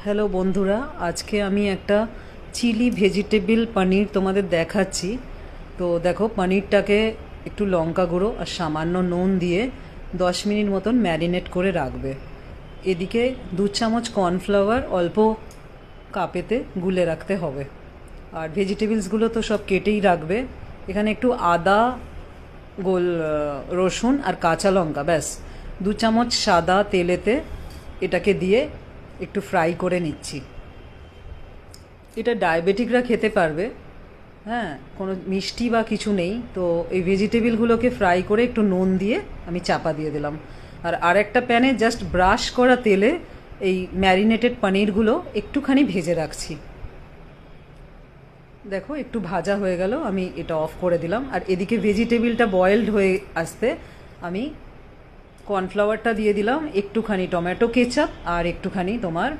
Hello বন্ধুরা, আজকে আমি একটা চিলি ভেজিটেবল পনির তোমাদের দেখাচ্ছি। তো দেখো, পনিরটাকে একটু লঙ্কা গুঁড়ো আর সামান্য নুন দিয়ে 10 মিনিট মতন ম্যারিনেট করে রাখবে। এদিকে 2 চামচ কর্নফ্লাওয়ার অল্প কাপেতে গুলে রাখতে হবে। আর ভেজিটেবলসগুলো তো সব কেটেই রাখবে। এখানে একটু আদা, রসুন আর কাঁচা লঙ্কা, ব্যাস 2 চামচ সাদা তেলেতে এটাকে দিয়ে একটু ফ্রাই করে নিচ্ছি। এটা ডায়াবেটিকরা খেতে পারবে। হ্যাঁ, কোনো মিষ্টি বা কিছু নেই। তো এই ভেজিটেবলগুলোকে ফ্রাই করে একটু নুন দিয়ে আমি চাপা দিয়ে দিলাম। আর আরেকটা প্যানে জাস্ট ব্রাশ করা তেলে এই ম্যারিনেটেড পনিরগুলো একটুখানি ভেজে রাখছি। দেখো, একটু ভাজা হয়ে গেল, আমি এটা অফ করে দিলাম। আর এদিকে ভেজিটেবলটা বয়েলড হয়ে আসতে আমি কর্নফ্লাওয়ারটা দিয়ে দিলাম, একটুখানি টমেটো কেচাপ আর একটুখানি তোমার